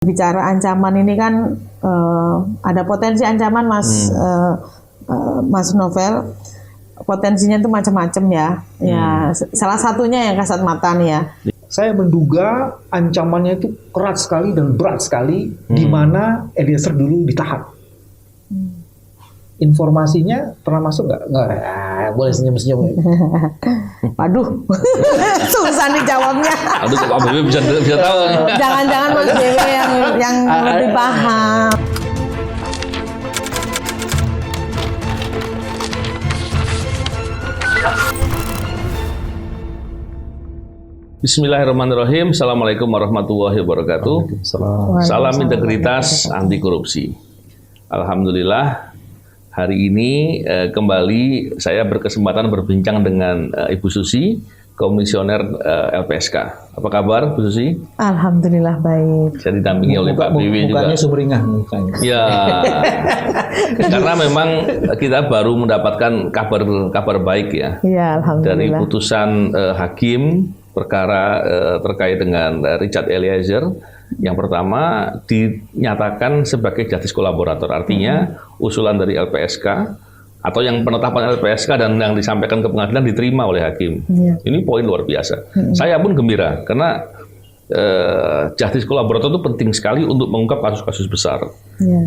Bicara ancaman ini kan ada potensi ancaman Mas Novel. Potensinya itu macam-macam ya. Ya salah satunya yang kasat mata nih ya. Saya menduga ancamannya itu keras sekali dan berat sekali, di mana Eliezer dulu ditahan. Informasinya pernah masuk nggak? Nggak. Boleh senyum-senyum. Waduh, susah dijawabnya. Aduh, kok ABW bisa tahu. Jangan-jangan Mas Dewi yang lebih paham. Bismillahirrahmanirrahim. Assalamualaikum warahmatullahi wabarakatuh. Salam integritas anti korupsi. Alhamdulillah, hari ini kembali saya berkesempatan berbincang dengan Ibu Susi, Komisioner LPSK. Apa kabar, Bu Susi? Alhamdulillah baik. Saya didampingi oleh Pak Biwi juga. Mukanya sumringah mukanya. Ya, karena memang kita baru mendapatkan kabar baik ya. Iya, alhamdulillah. Dari putusan hakim perkara terkait dengan Richard Eliezer. Yang pertama dinyatakan sebagai justice kolaborator, artinya usulan dari LPSK atau yang penetapan LPSK dan yang disampaikan ke pengadilan diterima oleh hakim. Ini poin luar biasa. Saya pun gembira karena justice kolaborator itu penting sekali untuk mengungkap kasus-kasus besar.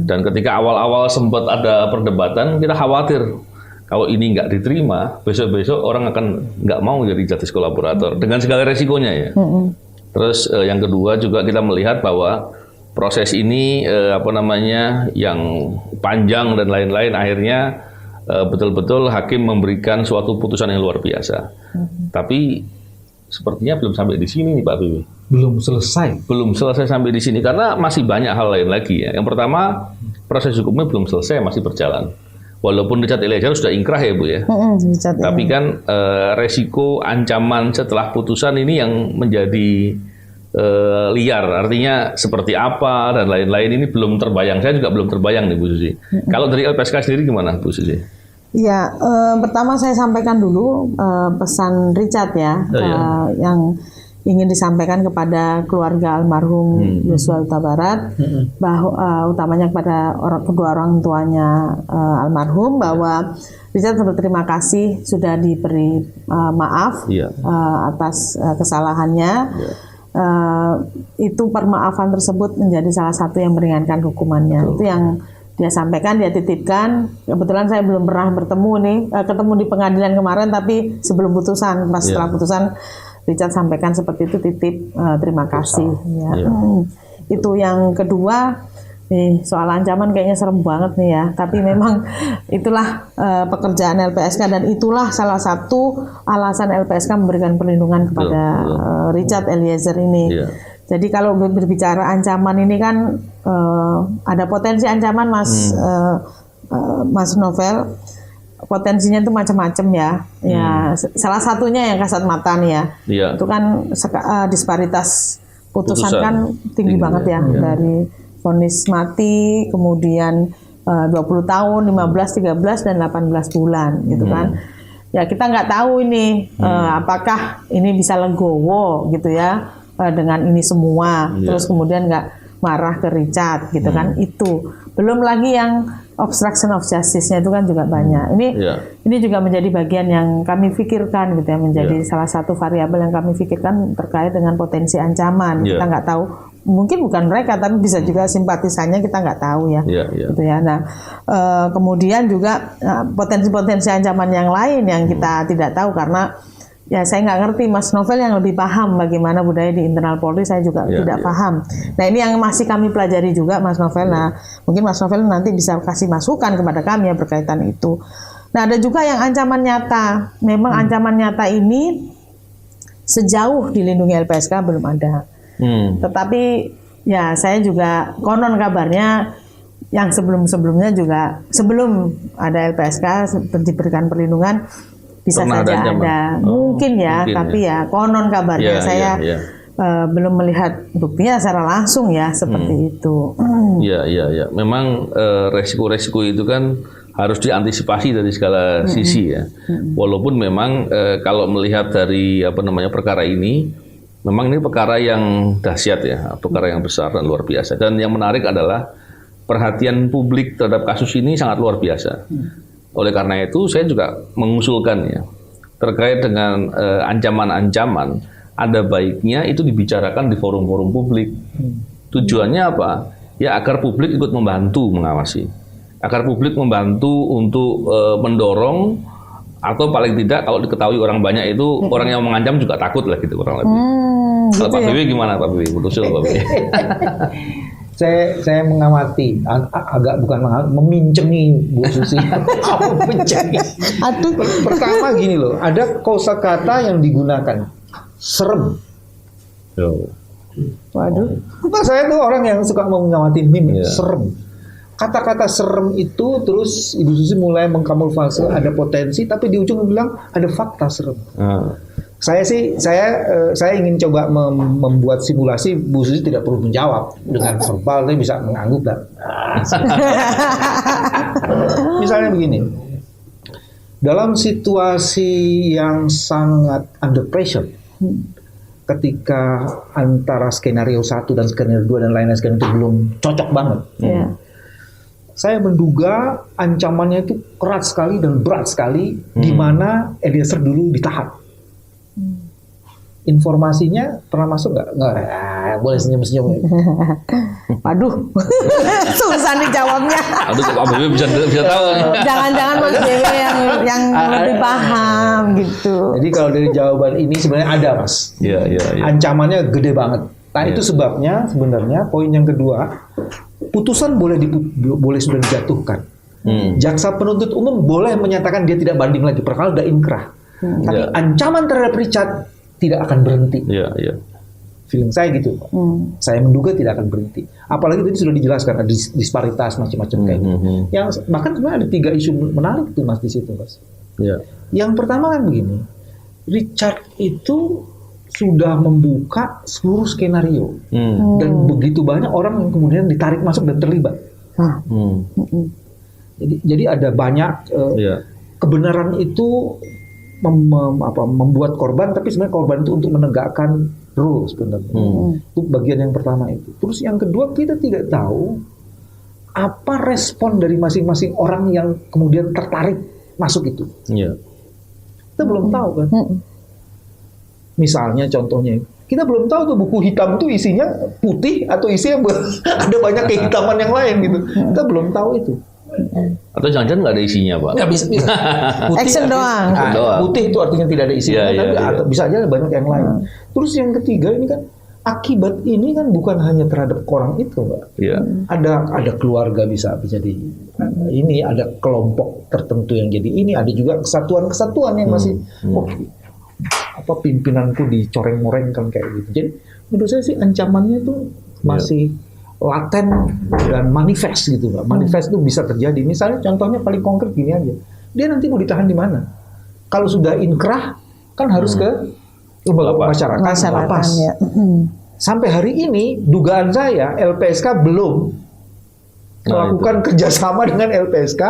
Dan ketika awal-awal sempat ada perdebatan, kita khawatir kalau ini nggak diterima, besok-besok orang akan nggak mau jadi justice kolaborator dengan segala resikonya ya. Terus yang kedua juga kita melihat bahwa proses ini yang panjang dan lain-lain akhirnya betul-betul hakim memberikan suatu putusan yang luar biasa. Tapi sepertinya belum sampai di sini nih Pak Bibi. Belum selesai. Belum selesai sampai di sini karena masih banyak hal lain lagi ya. Yang pertama, proses hukumnya belum selesai, masih berjalan. Walaupun Richard Eliezer sudah ingkrah ya Bu ya. Tapi kan resiko ancaman setelah putusan ini yang menjadi liar. Artinya seperti apa dan lain-lain ini belum terbayang. Saya juga belum terbayang nih Bu Susi. Kalau dari LPSK sendiri gimana Bu Susi? Ya, pertama saya sampaikan dulu pesan Richard ya, yang ingin disampaikan kepada keluarga almarhum Yosua Huta Barat, bahwa utamanya kepada kedua orang tuanya almarhum, bahwa Richard berterima kasih sudah diberi maaf atas kesalahannya. Itu permaafan tersebut menjadi salah satu yang meringankan hukumannya. Itu yang dia sampaikan, dia titipkan. Kebetulan saya belum pernah ketemu di pengadilan kemarin, tapi sebelum putusan, pas setelah putusan Richard sampaikan seperti itu, titip terima kasih. Itu yang kedua. Nih, soal ancaman kayaknya serem banget nih ya. Tapi memang itulah pekerjaan LPSK dan itulah salah satu alasan LPSK memberikan perlindungan kepada Richard Eliezer ini. Jadi kalau berbicara ancaman ini kan ada potensi ancaman Mas Novel. Potensinya itu macam-macam ya. Ya, salah satunya yang kasat mata nih ya. Itu kan disparitas putusan kan tinggi banget ya. Dari vonis mati, kemudian 20 tahun, 15, 13, dan 18 bulan gitu kan. Ya kita nggak tahu ini apakah ini bisa legowo gitu ya dengan ini semua. Terus kemudian nggak marah ke Richard gitu kan. Itu belum lagi yang obstruction of justice-nya itu kan juga banyak. Ini juga menjadi bagian yang kami pikirkan gitu ya, menjadi salah satu variabel yang kami pikirkan terkait dengan potensi ancaman. Kita nggak tahu, mungkin bukan mereka tapi bisa juga simpatisannya, kita nggak tahu ya. Gitu ya. Nah, kemudian juga potensi-potensi ancaman yang lain yang kita tidak tahu karena ya saya nggak ngerti, Mas Novel yang lebih paham bagaimana budaya di internal Polri, saya juga tidak paham. Nah ini yang masih kami pelajari juga Mas Novel. Nah mungkin Mas Novel nanti bisa kasih masukan kepada kami ya berkaitan itu. Nah ada juga yang ancaman nyata. Memang ancaman nyata ini sejauh dilindungi LPSK belum ada. Tetapi ya saya juga konon kabarnya yang sebelum-sebelumnya juga sebelum ada LPSK diberikan perlindungan bisa pernah saja ada. Mungkin ya, tapi ya konon kabarnya saya belum melihat buktinya secara langsung ya seperti itu. Iya. Memang resiko-resiko itu kan harus diantisipasi dari segala sisi ya. Walaupun memang kalau melihat dari perkara ini Memang ini perkara yang dahsyat ya, perkara yang besar dan luar biasa. Dan yang menarik adalah perhatian publik terhadap kasus ini sangat luar biasa. Oleh karena itu saya juga mengusulkan ya, terkait dengan ancaman-ancaman, ada baiknya itu dibicarakan di forum-forum publik. Tujuannya apa? Ya agar publik ikut membantu mengawasi. Agar publik membantu untuk mendorong, atau paling tidak kalau diketahui orang banyak itu, orang yang mengancam juga takut lah gitu kurang lebih. Kalau gitu Pak ya? Bibi gimana Pak Bibi? Betul Pak Bibi? Saya mengamati, agak bukan memincengi Bu Susi. Memincengi. Aduh. Pertama gini loh, ada kosakata yang digunakan, serem. Waduh. Nah, saya tuh orang yang suka mengamati meme, Iya. serem. Kata-kata serem itu terus Ibu Susi mulai mengkamuflase ada potensi, tapi di ujung bilang ada fakta serem. Saya ingin coba membuat simulasi. Bu Susi tidak perlu menjawab dengan verbal, tapi bisa mengangguk lah. Misalnya begini, dalam situasi yang sangat under pressure, ketika antara skenario 1 dan skenario 2 dan lain-lain skenario itu belum cocok banget. Iya. Saya menduga ancamannya itu keras sekali dan berat sekali, di mana Eliezer dulu ditahan. Informasinya pernah masuk nggak? Nggak. Boleh senyum-senyum. Waduh. Susah nih jawabnya. Aduh, Pak Bibi bisa tahu nih. Jangan-jangan Mas Dewi yang lebih paham gitu. Jadi kalau dari jawaban ini sebenarnya ada, Mas. Iya. Ancamannya gede banget. Nah, Iya. itu sebabnya sebenarnya poin yang kedua, putusan boleh sudah dijatuhkan. Jaksa penuntut umum boleh menyatakan dia tidak banding lagi, perkara sudah inkrah. Tapi Iya. ancaman terhadap Richard tidak akan berhenti. Iya. Feeling saya gitu, Pak. Saya menduga tidak akan berhenti. Apalagi tadi sudah dijelaskan ada disparitas macam-macam kayak gitu. Yang bahkan sebenarnya ada 3 isu menarik tuh, Mas, di situ, Mas. Iya. Yang pertama kan begini, Richard itu sudah membuka seluruh skenario dan begitu banyak orang yang kemudian ditarik masuk dan terlibat. Jadi ada banyak Iya. kebenaran itu membuat korban, tapi sebenarnya korban itu untuk menegakkan rule sebenarnya. Itu bagian yang pertama itu. Terus yang kedua, kita tidak tahu apa respon dari masing-masing orang yang kemudian tertarik masuk itu. Iya. Kita belum tahu kan. Misalnya contohnya, kita belum tahu tuh buku hitam itu isinya putih atau isinya ada banyak kehitaman yang lain gitu. Kita belum tahu itu. Atau jangan-jangan nggak ada isinya, Pak? Nggak bisa. Action doang. Putih itu artinya tidak ada isinya, Iya, tapi iya. atau bisa aja ada banyak yang lain. Terus yang ketiga ini kan akibat ini kan bukan hanya terhadap orang itu, Mbak. Iya. Ada keluarga bisa jadi ini, ada kelompok tertentu yang jadi ini, ada juga kesatuan-kesatuan yang masih apa pimpinanku dicoreng-morengkan kayak gitu. Jadi menurut saya sih ancamannya tuh masih laten dan manifest gitu, Mbak. Manifest itu bisa terjadi. Misalnya contohnya paling konkret gini aja. Dia nanti mau ditahan di mana? Kalau sudah inkrah kan harus ke lembaga pemasyarakatan, lapas. Ya. Sampai hari ini dugaan saya LPSK belum melakukan kerjasama dengan LPSK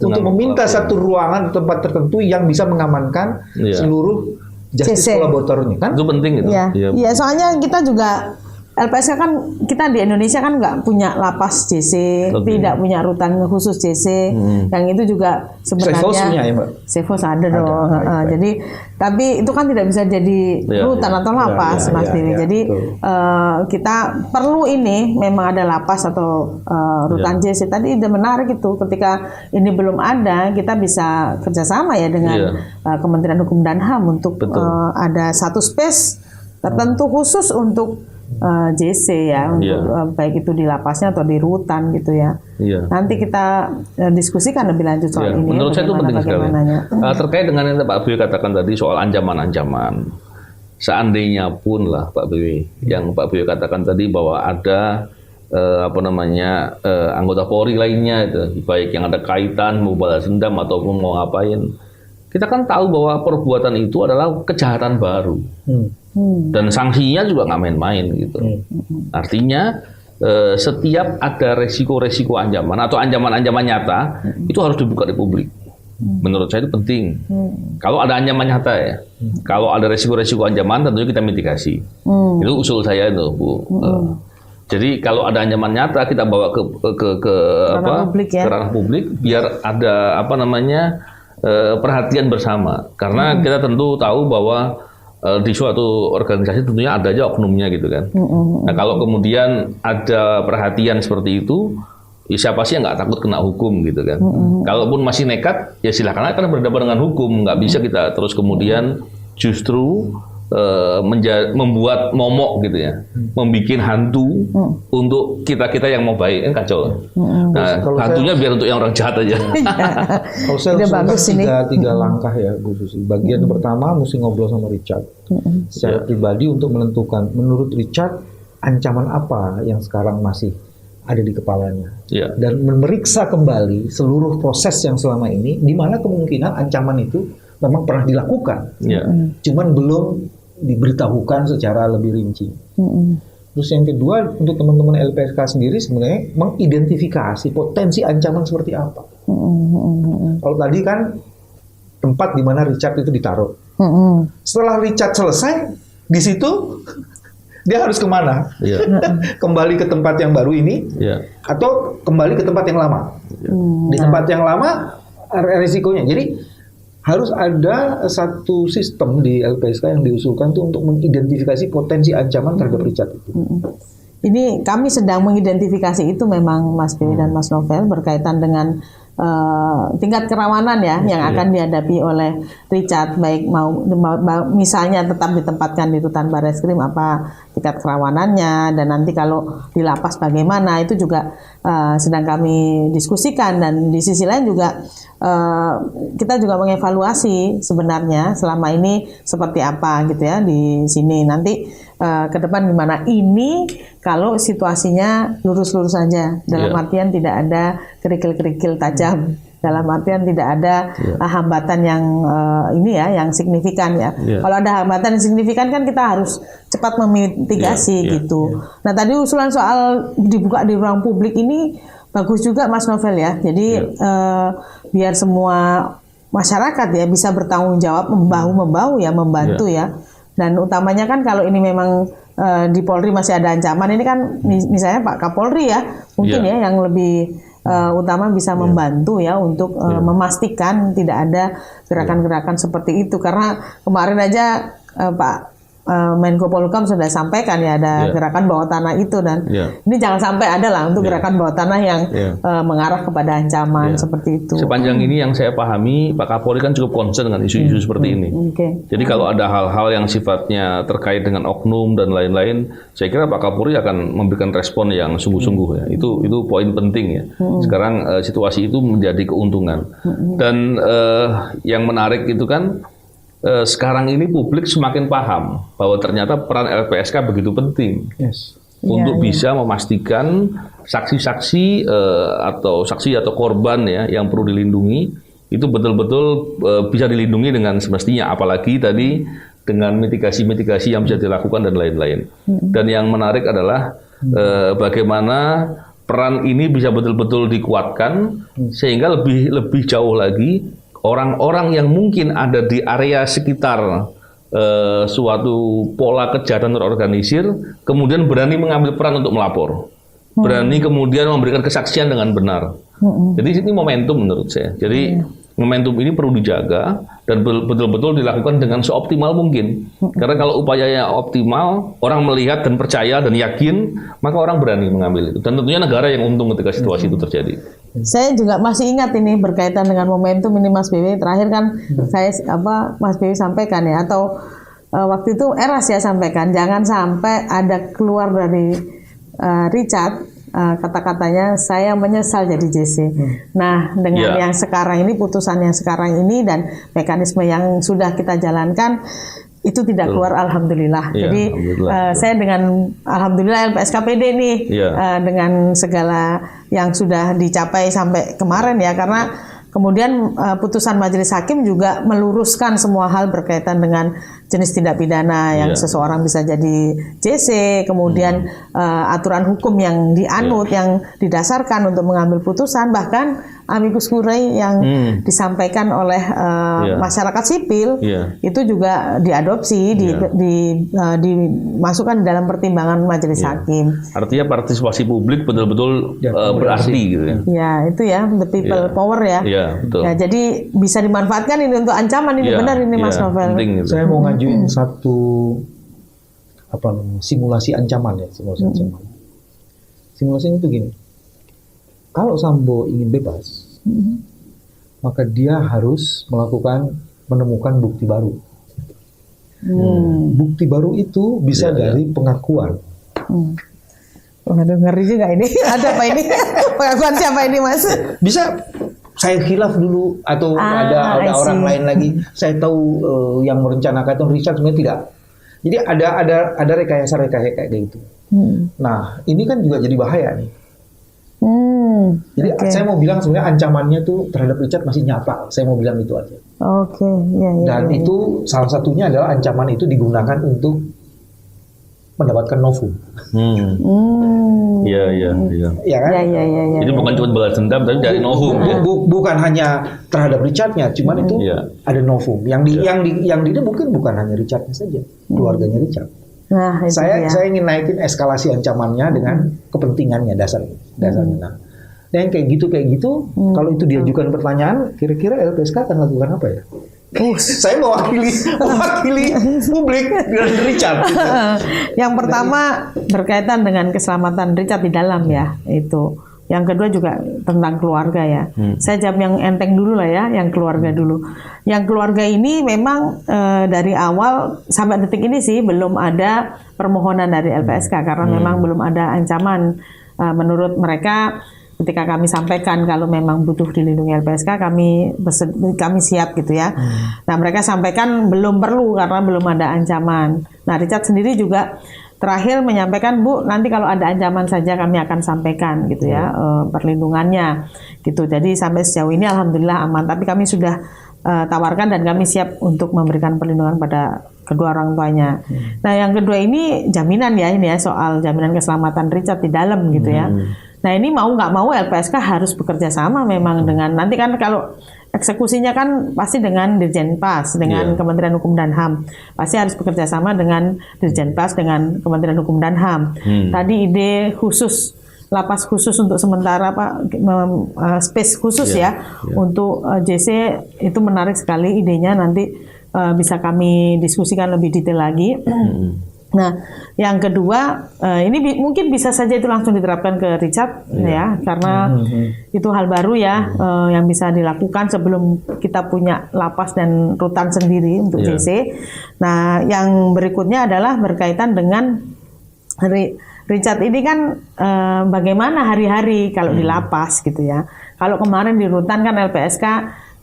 untuk meminta satu ruangan tempat tertentu yang bisa mengamankan seluruh justice kolaboratornya, kan? Itu penting itu. Iya, soalnya kita juga LPSK kan, kita di Indonesia kan nggak punya lapas JC, tidak punya rutan khusus JC, yang itu juga sebenarnya Sefos punya ya, Mbak? Sefos ada dong. Jadi tapi itu kan tidak bisa jadi rutan atau lapas, Mas Dewi. Jadi kita perlu ini memang ada lapas atau rutan JC. Tadi udah menarik itu, ketika ini belum ada, kita bisa kerjasama ya dengan Kementerian Hukum dan HAM untuk ada satu space tertentu khusus untuk JC ya, untuk baik itu di lapasnya atau di rutan gitu ya. Nanti kita diskusikan lebih lanjut soal ini. Menurut saya itu penting sekali. Bagaimananya. Terkait dengan yang Pak Bibi katakan tadi soal ancaman-ancaman. Seandainya pun lah Pak Bibi, yang Pak Bibi katakan tadi bahwa ada anggota Polri lainnya itu, baik yang ada kaitan mau balas dendam ataupun mau ngapain. Kita kan tahu bahwa perbuatan itu adalah kejahatan baru. Dan sanksinya juga nggak main-main gitu. Artinya setiap ada resiko-resiko ancaman atau ancaman-ancaman nyata itu harus dibuka di publik. Menurut saya itu penting. Kalau ada ancaman nyata ya, kalau ada resiko-resiko ancaman tentunya kita mitigasi. Itu usul saya itu, Bu. Jadi kalau ada ancaman nyata kita bawa ke ranah publik biar ada perhatian bersama. Karena kita tentu tahu bahwa di suatu organisasi tentunya ada aja oknumnya gitu kan. Nah kalau kemudian ada perhatian seperti itu, ya siapa sih yang nggak takut kena hukum gitu kan. Kalaupun masih nekat, ya silakan akan berhadapan dengan hukum. Nggak bisa kita terus kemudian justru membuat momok gitu ya, membuat hantu untuk kita yang mau baik, kan kacau. Nah, hantunya biar untuk yang orang jahat aja. Kalau saya usulkan tiga langkah ya Bu Susi. Bagian pertama mesti ngobrol sama Richard secara pribadi untuk menentukan menurut Richard ancaman apa yang sekarang masih ada di kepalanya, dan memeriksa kembali seluruh proses yang selama ini, di mana kemungkinan ancaman itu memang pernah dilakukan, cuman belum diberitahukan secara lebih rinci. Terus yang kedua, untuk teman-teman LPSK sendiri sebenarnya mengidentifikasi potensi ancaman seperti apa. Kalau tadi kan tempat di mana Richard itu ditaruh. Setelah Richard selesai, di situ dia harus kemana? Kembali ke tempat yang baru ini, atau kembali ke tempat yang lama? Di tempat yang lama, resikonya. Jadi harus ada satu sistem di LPSK yang diusulkan tuh untuk mengidentifikasi potensi ancaman terhadap Richard itu. Ini kami sedang mengidentifikasi itu memang Mas Bewi dan Mas Novel berkaitan dengan tingkat kerawanan ya yang akan dihadapi oleh Richard, baik mau misalnya tetap ditempatkan di rutan Barreskrim apa tingkat kerawanannya, dan nanti kalau di lapas bagaimana, itu juga sedang kami diskusikan. Dan di sisi lain juga kita juga mengevaluasi sebenarnya selama ini seperti apa gitu ya di sini, nanti ke depan gimana. Ini kalau situasinya lurus-lurus saja, dalam artian tidak ada kerikil-kerikil tajam, dalam artian tidak ada hambatan yang yang signifikan ya. Kalau ada hambatan yang signifikan kan kita harus cepat memitigasi gitu. Nah tadi usulan soal dibuka di ruang publik ini bagus juga Mas Novel ya. Jadi biar semua masyarakat ya bisa bertanggung jawab, membahu-membahu ya, membantu ya. Dan utamanya kan kalau ini memang di Polri masih ada ancaman, ini kan misalnya Pak Kapolri ya mungkin ya yang lebih utama bisa membantu ya untuk memastikan tidak ada gerakan-gerakan seperti itu. Karena kemarin aja Pak Menko Polhukam sudah sampaikan ya ada gerakan bawah tanah itu, dan ini jangan sampai ada lah untuk gerakan bawah tanah yang mengarah kepada ancaman seperti itu. Sepanjang ini yang saya pahami, Pak Kapolri kan cukup concern dengan isu-isu seperti ini. Jadi kalau ada hal-hal yang sifatnya terkait dengan oknum dan lain-lain, saya kira Pak Kapolri akan memberikan respon yang sungguh-sungguh ya. Itu poin penting ya. Sekarang situasi itu menjadi keuntungan. Dan yang menarik itu kan sekarang ini publik semakin paham bahwa ternyata peran LPSK begitu penting untuk bisa memastikan saksi-saksi atau korban ya yang perlu dilindungi itu betul-betul bisa dilindungi dengan semestinya, apalagi tadi dengan mitigasi-mitigasi yang bisa dilakukan dan lain-lain. Dan yang menarik adalah bagaimana peran ini bisa betul-betul dikuatkan sehingga lebih jauh lagi orang-orang yang mungkin ada di area sekitar suatu pola kejahatan terorganisir kemudian berani mengambil peran untuk melapor, berani kemudian memberikan kesaksian dengan benar. Jadi ini momentum menurut saya. Jadi momentum ini perlu dijaga dan betul-betul dilakukan dengan seoptimal mungkin. Karena kalau upayanya optimal, orang melihat dan percaya dan yakin, maka orang berani mengambil itu. Dan tentunya negara yang untung ketika situasi itu terjadi. Saya juga masih ingat ini berkaitan dengan momentum ini Mas Bewi. Terakhir kan Mas Bewi sampaikan ya, atau waktu itu Eras ya sampaikan, jangan sampai ada keluar dari Richard kata-katanya saya menyesal jadi JC. Nah dengan yang sekarang ini, putusan yang sekarang ini dan mekanisme yang sudah kita jalankan itu tidak keluar, alhamdulillah. Jadi saya dengan alhamdulillah LPSK PD nih dengan segala yang sudah dicapai sampai kemarin ya, karena kemudian putusan majelis hakim juga meluruskan semua hal berkaitan dengan jenis tindak pidana yang seseorang bisa jadi JC, kemudian aturan hukum yang dianut, yang didasarkan untuk mengambil putusan, bahkan amicus curiae yang disampaikan oleh masyarakat sipil itu juga diadopsi, dimasukkan dalam pertimbangan majelis hakim. Artinya partisipasi publik betul-betul berarti gitu ya. Ya, itu ya the people power ya. Betul. Ya, jadi bisa dimanfaatkan ini untuk ancaman ini benar ini Mas Novel. Gitu. Saya mau ngajuin satu simulasi ancaman ya, ancaman. Simulasinya itu gini. Kalau Sambo ingin bebas, maka dia harus menemukan bukti baru. Bukti baru itu bisa dari pengakuan. Waduh, ngeri juga ini. Ada apa ini? Pengakuan siapa ini, Mas? Bisa saya khilaf dulu atau ada orang lain lagi. Saya tahu yang merencanakan itu Richard sebenarnya tidak. Jadi ada rekayasa kayak gitu. Nah, ini kan juga jadi bahaya nih. Jadi saya mau bilang sebenarnya ancamannya tuh terhadap Richard masih nyata. Saya mau bilang itu aja. Dan itu salah satunya adalah ancaman itu digunakan untuk mendapatkan novum. Iya. Ya kan? Iya. Jadi bukan cuma balas dendam, tapi dari novum. Bukan hanya terhadap Richardnya, cuman itu ada novum. Yang ini mungkin bukan hanya Richardnya saja, keluarganya Richard. Nah, saya ingin naikin eskalasi ancamannya dengan kepentingannya dasarnya. Nah, yang kayak gitu, kalau itu diajukan pertanyaan, kira-kira LPSK akan lakukan apa ya? Saya mewakili publik dengan Richard. Gitu. Yang pertama berkaitan dengan keselamatan Richard di dalam ya itu. Yang kedua juga tentang keluarga ya. Saya jawab yang enteng dulu lah ya, yang keluarga dulu. Yang keluarga ini memang dari awal sampai detik ini sih belum ada permohonan dari LPSK karena memang belum ada ancaman. Menurut mereka ketika kami sampaikan kalau memang butuh dilindungi LPSK kami siap gitu ya. Nah mereka sampaikan belum perlu karena belum ada ancaman. Nah Richard sendiri juga terakhir menyampaikan Bu nanti kalau ada ancaman saja kami akan sampaikan gitu ya perlindungannya gitu. Jadi sampai sejauh ini alhamdulillah aman. Tapi kami sudah tawarkan dan kami siap untuk memberikan perlindungan pada kedua orang tuanya. Nah yang kedua ini jaminan ya soal jaminan keselamatan Richard di dalam gitu ya. Nah ini mau nggak mau LPSK harus bekerja sama memang dengan nanti kan kalau eksekusinya kan pasti dengan Dirjen Pas, dengan Kementerian Hukum dan HAM. Pasti harus bekerja sama dengan Dirjen Pas, dengan Kementerian Hukum dan HAM. Tadi ide khusus, lapas khusus untuk sementara space khusus untuk JC itu menarik sekali idenya nanti bisa kami diskusikan lebih detail lagi. Nah, yang kedua, ini mungkin bisa saja itu langsung diterapkan ke Richard ya, karena itu hal baru ya yang bisa dilakukan sebelum kita punya lapas dan rutan sendiri untuk JC. Nah, yang berikutnya adalah berkaitan dengan Richard ini kan bagaimana hari-hari kalau di lapas gitu ya. Kalau kemarin di rutan kan LPSK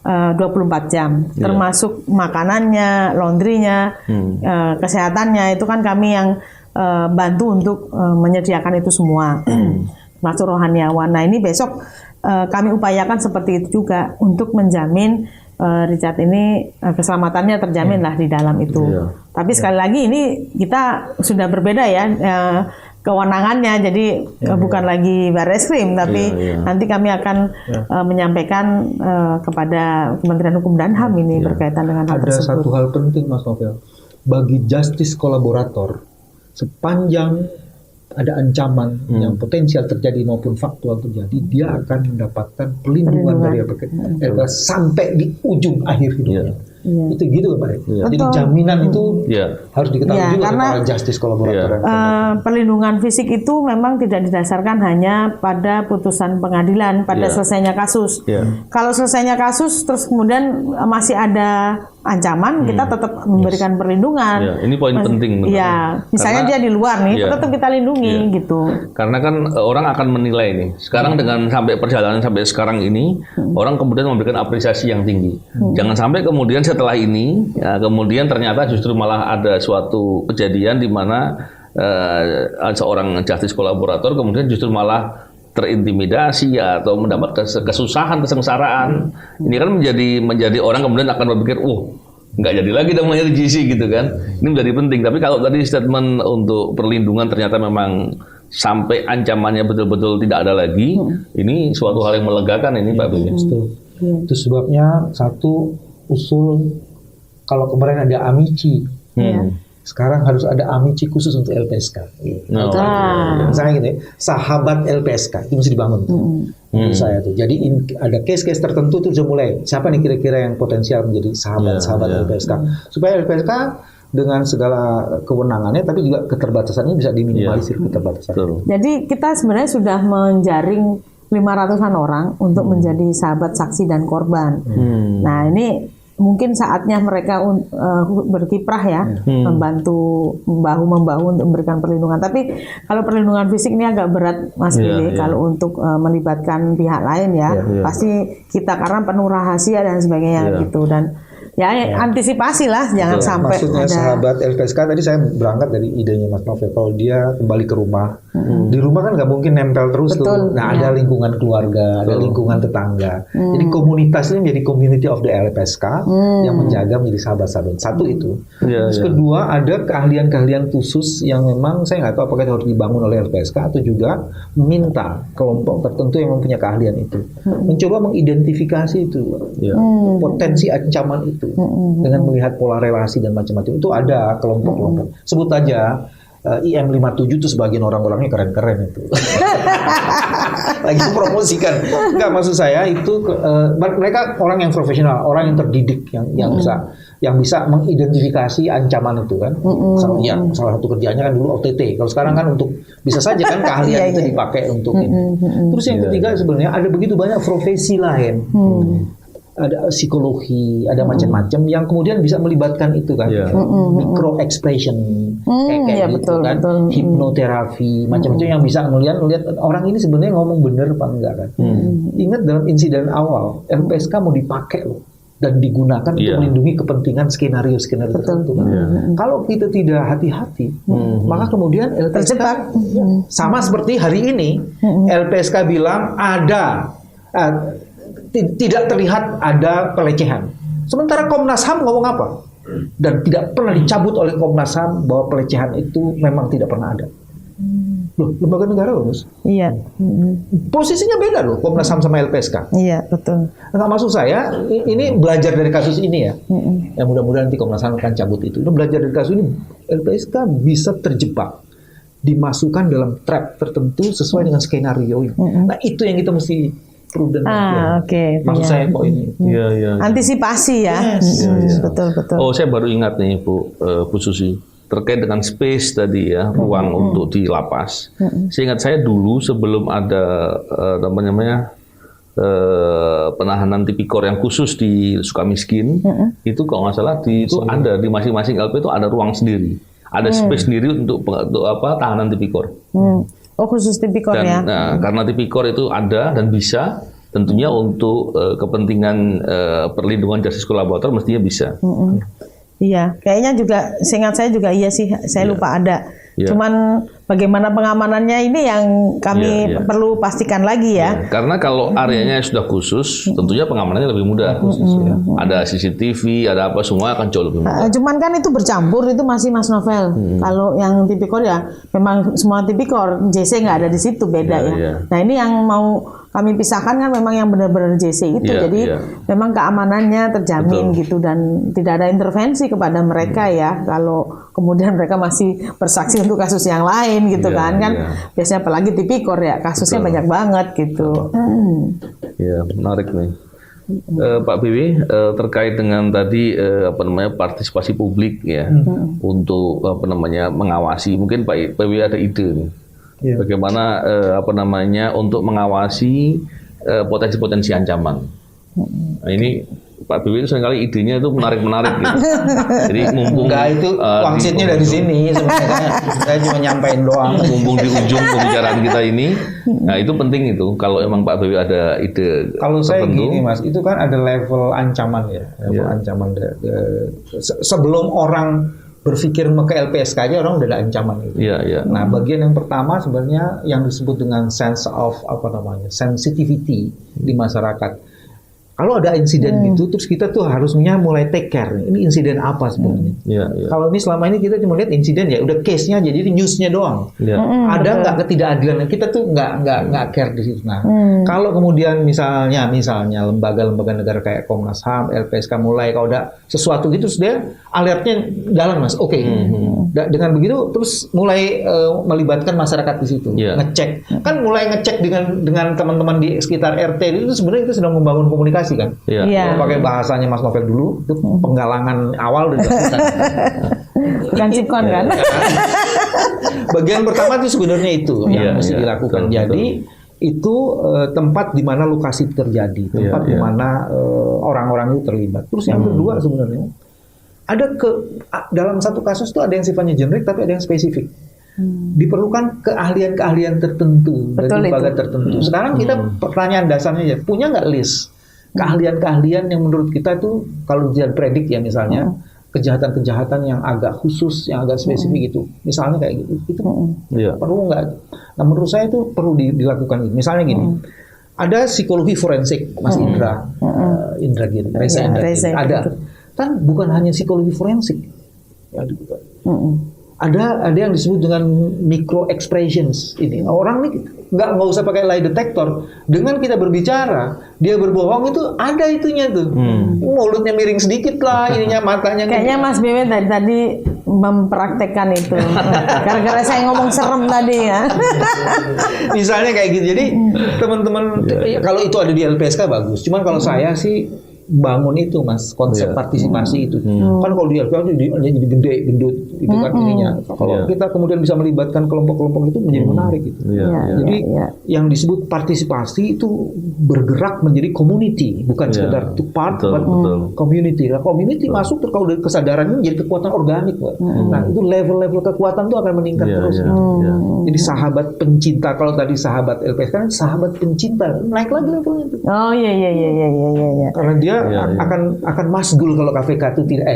24 jam, termasuk makanannya, laundrynya, kesehatannya itu kan kami yang bantu untuk menyediakan itu semua, termasuk rohaniawan. Nah ini besok kami upayakan seperti itu juga untuk menjamin Richard ini keselamatannya terjamin lah di dalam itu. Tapi sekali lagi ini kita sudah berbeda ya. Kewenangannya, jadi bukan lagi Barreskrim, tapi nanti kami akan menyampaikan kepada Kementerian Hukum dan HAM ini berkaitan dengan hal tersebut. Ada satu hal penting Mas Novel, bagi justice kolaborator, sepanjang ada ancaman yang potensial terjadi maupun faktual terjadi, dia akan mendapatkan perlindungan dari LPSK sampai di ujung akhir hidupnya. Itu gitu Pak. Jadi jaminan itu harus diketahui juga oleh para justice kolaborator. Perlindungan fisik itu memang tidak didasarkan hanya pada putusan pengadilan pada selesainya kasus. Kalau selesainya kasus terus kemudian masih ada ancaman, kita tetap memberikan perlindungan. Ini poin penting. Misalnya dia di luar nih, tetap kita lindungi gitu. Karena kan orang akan menilai nih. Sekarang dengan sampai perjalanan sampai sekarang ini, orang kemudian memberikan apresiasi yang tinggi. Jangan sampai kemudian setelah ini, kemudian ternyata justru malah ada suatu kejadian di mana seorang justice kolaborator kemudian justru malah terintimidasi atau mendapat kesusahan, kesengsaraan. Ini kan menjadi orang kemudian akan berpikir, nggak jadi lagi namanya GC gitu kan. Ini menjadi penting. Tapi kalau tadi statement untuk perlindungan ternyata memang sampai ancamannya betul-betul tidak ada lagi, ini suatu hal yang melegakan ini Pak Bibi. Itu sebabnya satu usul kalau kemarin ada amici, sekarang harus ada amici khusus untuk LPSK. Misalnya gitu ya, sahabat LPSK itu mesti dibangun. Menurut saya tuh. Jadi ada case-case tertentu tuh sudah mulai. Siapa nih kira-kira yang potensial menjadi sahabat LPSK? Supaya LPSK dengan segala kewenangannya, tapi juga keterbatasannya bisa diminimalisir keterbatasan. Jadi kita sebenarnya sudah menjaring 500-an orang untuk menjadi sahabat saksi dan korban. Nah ini mungkin saatnya mereka berkiprah ya, membantu bahu-membahu untuk memberikan perlindungan. Tapi kalau perlindungan fisik ini agak berat Mas Billy, kalau untuk melibatkan pihak lain ya, pasti kita karena penuh rahasia dan sebagainya gitu. Dan ya antisipasi lah, jangan sampai maksudnya ada. Sahabat LPSK tadi saya berangkat dari idenya Mas Novel. Kalau dia kembali ke rumah, di rumah kan nggak mungkin nempel terus tuh. Nah ada lingkungan keluarga, ada lingkungan tetangga. Jadi komunitas ini menjadi community of the LPSK yang menjaga menjadi sahabat-sahabat. Satu itu. Terus kedua ada keahlian-keahlian khusus yang memang saya nggak tahu apakah harus dibangun oleh LPSK atau juga meminta kelompok tertentu yang mempunyai keahlian itu mencoba mengidentifikasi itu potensi ancaman itu. Dengan melihat pola relasi dan macam-macam itu ada kelompok-kelompok. Sebut aja IM57 itu sebagian orang-orangnya keren-keren itu. Lagi promosikan. Enggak, maksud saya itu mereka orang yang profesional, orang yang terdidik yang bisa mengidentifikasi ancaman itu kan. Salah satu kerjanya kan dulu OTT. Kalau sekarang kan untuk bisa saja kan keahlian itu dipakai untuk ini. Terus yang ketiga sebenarnya ada begitu banyak profesi lain. Ada psikologi, ada macam-macam yang kemudian bisa melibatkan itu kan, micro expression, kayak gitu kan, hipnoterapi, macam-macam yang bisa melihat orang ini sebenarnya ngomong bener apa enggak kan. Ingat dalam insiden awal, LPSK mau dipakai loh dan digunakan untuk melindungi kepentingan skenario-skenario tertentu. Kalau kita tidak hati-hati, maka kemudian LPSK sama seperti hari ini, LPSK bilang ada tidak terlihat ada pelecehan. Sementara Komnas HAM ngomong apa? Dan tidak pernah dicabut oleh Komnas HAM bahwa pelecehan itu memang tidak pernah ada. Loh, lembaga negara loh, Mas. Iya. Posisinya beda loh, Komnas HAM sama LPSK. Iya, betul. Enggak, maksud saya, ini belajar dari kasus ini ya. Ya mudah-mudahan nanti Komnas HAM akan cabut itu. Ini belajar dari kasus ini, LPSK bisa terjebak, dimasukkan dalam trap tertentu sesuai dengan skenario ini. Nah, itu yang kita mesti prudent. Maksud saya kok ini. Antisipasi ya. Betul. Oh, saya baru ingat nih Bu Susi, terkait dengan space tadi ya, ruang untuk di lapas. Seingat saya dulu sebelum ada penahanan tipikor yang khusus di Sukamiskin, itu kalau nggak salah itu ada di masing-masing LP itu ada ruang sendiri, ada space sendiri untuk tahanan tipikor. Oh, khusus tipikor ya. Nah, karena tipikor itu ada dan bisa, tentunya untuk kepentingan perlindungan justice kolaborator mestinya bisa. Iya, kayaknya juga seingat saya juga iya sih, saya lupa ada. Cuman bagaimana pengamanannya ini yang kami perlu pastikan lagi ya. Karena kalau areanya sudah khusus, tentunya pengamanannya lebih mudah. Ada CCTV, ada apa, semua akan jauh lebih mudah. Cuman kan itu bercampur, itu masih Mas Novel. Kalau yang tipikor ya memang semua tipikor, JC nggak ada di situ, beda ya. Nah ini yang mau kami pisahkan kan memang yang benar-benar JC itu, jadi memang keamanannya terjamin gitu dan tidak ada intervensi kepada mereka ya. Kalau kemudian mereka masih bersaksi untuk kasus yang lain gitu kan biasanya apalagi tipikor ya kasusnya banyak banget gitu. Ya, menarik nih. Pak Bibi, terkait dengan tadi partisipasi publik ya untuk mengawasi, mungkin Pak Bibi ada ide nih. Bagaimana untuk mengawasi potensi-potensi ancaman. Nah, ini Pak Bibi itu seringkali idenya itu menarik-menarik gitu. Jadi mumpung itu wangsitnya dari sini sebenarnya. Saya cuma nyampein doang. Mumpung di ujung pembicaraan kita ini, nah itu penting itu. Kalau emang Pak Bibi ada ide kalau saya tertentu, gini Mas, itu kan ada level ancaman ya. Ancaman sebelum orang berpikir ke LPSK aja orang udah ada ancaman gitu. Nah, bagian yang pertama sebenarnya yang disebut dengan sense of sensitivity di masyarakat. Kalau ada insiden gitu, terus kita tuh harusnya mulai take care. Ini insiden apa sebenarnya? Kalau ini selama ini kita cuma lihat insiden ya, udah case-nya jadi newsnya doang. Ada nggak ketidakadilan? Kita tuh nggak care di situ. Nah, kalau kemudian misalnya lembaga-lembaga negara kayak Komnas HAM, LPSK mulai kalau ada sesuatu gitu, dia alertnya jalan, Mas. Oke. Dengan begitu terus mulai melibatkan masyarakat di situ, ngecek. Kan mulai ngecek dengan teman-teman di sekitar RT itu sebenarnya kita sedang membangun komunikasi kan. Kalau pakai bahasanya Mas Novel dulu, itu penggalangan awal udah dilakukan. Bukan sikon kan? Bagian pertama itu sebenarnya itu yang mesti dilakukan. Jadi itu tempat di mana lokasi terjadi, tempat di mana orang-orang itu terlibat. Terus yang kedua sebenarnya dalam satu kasus itu ada yang sifatnya generik tapi ada yang spesifik. Diperlukan keahlian-keahlian tertentu dari lembaga tertentu. Sekarang kita pertanyaan dasarnya ya, punya nggak list keahlian-keahlian yang menurut kita itu kalau dia predik ya misalnya kejahatan-kejahatan yang agak khusus, yang agak spesifik itu, misalnya kayak gitu, itu perlu nggak? Nah menurut saya itu perlu dilakukan. Misalnya gini, ada psikologi forensik, Mas Indra Giri, Reza Indra Giri, ada. Kan bukan hanya psikologi forensik, ada yang disebut dengan micro expressions. Ini orang nih nggak usah pakai lie detector. Dengan kita berbicara, dia berbohong itu ada itunya tuh. Mulutnya miring sedikit lah, ininya matanya. Kayaknya Mas Bewe tadi mempraktekkan itu. Gara-gara saya ngomong serem tadi ya. Misalnya kayak gitu. Jadi teman-teman kalau itu ada di LPSK bagus. Cuman kalau saya sih bangun itu, Mas, konsep partisipasi itu. Kan kalau di LPSK jadi gede gendut itu kan ininya. Kalau kita kemudian bisa melibatkan kelompok-kelompok itu menjadi menarik gitu. Jadi yang disebut partisipasi itu bergerak menjadi community, bukan sekedar to part but community. Nah, community masuk kalau dari kesadarannya menjadi kekuatan organik, Pak. Nah, itu level-level kekuatan itu akan meningkat terus. Jadi sahabat pencinta, kalau tadi sahabat LPSK kan sahabat pencinta, naik lagi levelnya itu. Oh iya. Karena dia akan masgul kalau KPK itu tidak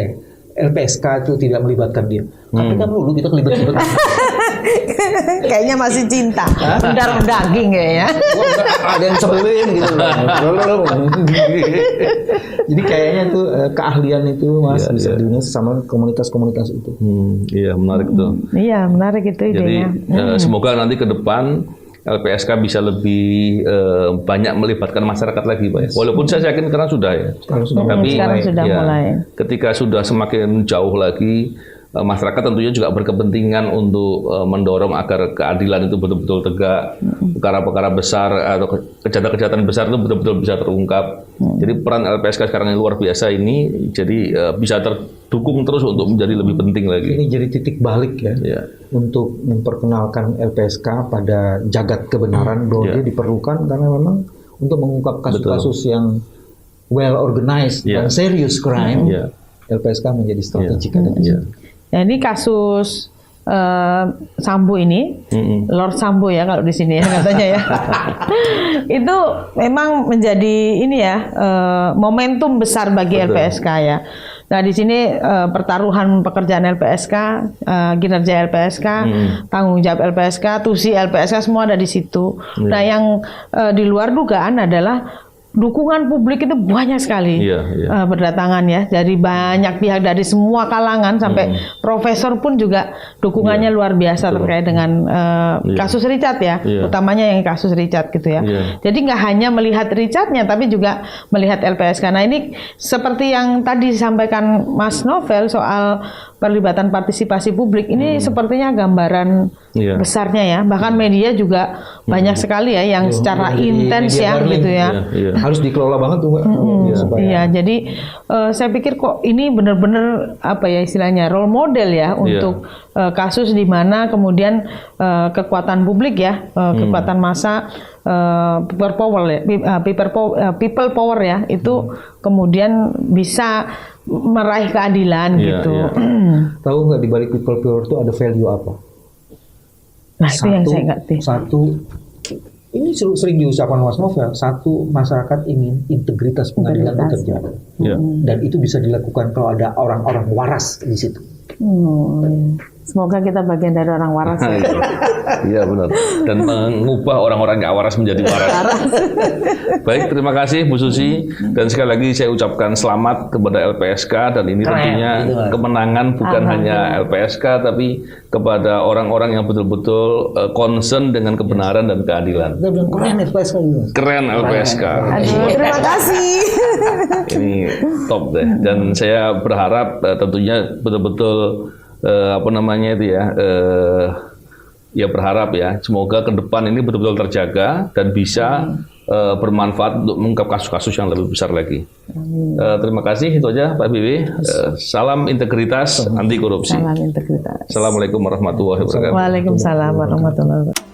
LPSK itu tidak melibatkan dia. KPK dulu kita kelibat-libat. Kayaknya masih cinta. Mendarah daging kayaknya. Ada yang sebelin gitu. Jadi kayaknya tuh keahlian itu Mas bisa diunis sama komunitas-komunitas itu. Iya, menarik tuh. Iya, menarik itu idenya. Jadi semoga nanti ke depan LPSK bisa lebih banyak melibatkan masyarakat lagi, Pak. Walaupun saya yakin sekarang sudah ya. Tapi sekarang sudah mulai. Ketika sudah semakin jauh lagi, masyarakat tentunya juga berkepentingan untuk mendorong agar keadilan itu betul-betul tegak, perkara-perkara besar atau kejahatan-kejahatan besar itu betul-betul bisa terungkap. Jadi peran LPSK sekarang yang luar biasa ini, jadi bisa terdukung terus untuk menjadi lebih penting lagi. Ini jadi titik balik ya. Untuk memperkenalkan LPSK pada jagat kebenaran bahwa dia diperlukan karena memang untuk mengungkap kasus-kasus yang well organized dan serious crime, LPSK menjadi strategik ada di situ. Nah, ini kasus Sambo ini, Lord Sambo ya kalau di sini ya katanya ya. Itu memang menjadi ini ya momentum besar bagi LPSK ya. Nah di sini pertaruhan pekerjaan LPSK, kinerja LPSK, tanggung jawab LPSK, tusi LPSK semua ada di situ. Nah yang di luar dugaan adalah dukungan publik itu banyak sekali berdatangan ya dari banyak pihak, dari semua kalangan sampai profesor pun juga dukungannya luar biasa terkait dengan kasus Richard ya, utamanya yang kasus Richard gitu ya. Jadi nggak hanya melihat Richardnya tapi juga melihat LPSK. Nah ini seperti yang tadi disampaikan Mas Novel soal perlibatan partisipasi publik ini sepertinya gambaran besarnya ya. Bahkan media juga banyak sekali ya yang secara intens ya gitu ya. Harus dikelola banget tuh Mbak. Iya, jadi saya pikir kok ini benar-benar apa ya istilahnya role model ya untuk kasus di mana kemudian kekuatan publik ya, kekuatan massa, people power ya, people power ya itu kemudian bisa meraih keadilan gitu. Tahu nggak di balik people power itu ada value apa? Nah itu yang saya ngerti. Ini sering diusahakan Mas Novel. Satu, masyarakat ingin integritas pengadilan itu terjaga, dan itu bisa dilakukan kalau ada orang-orang waras di situ. Semoga kita bagian dari orang waras. Ya. Iya benar. Dan mengubah orang-orang nggak waras menjadi waras. Baik, terima kasih Bu Susi. Dan sekali lagi saya ucapkan selamat kepada LPSK, dan ini tentunya kemenangan bukan hanya LPSK tapi kepada orang-orang yang betul-betul concern dengan kebenaran dan keadilan. Keren LPSK juga. Keren LPSK. Aduh, terima kasih. Ini top deh. Dan saya berharap tentunya betul-betul ya berharap ya semoga ke depan ini betul-betul terjaga dan bisa bermanfaat untuk mengungkap kasus-kasus yang lebih besar lagi. Terima kasih, itu aja Pak Bibi. Salam integritas, anti korupsi. Salam integritas. Assalamualaikum warahmatullahi wabarakatuh. Waalaikumsalam warahmatullahi wabarakatuh.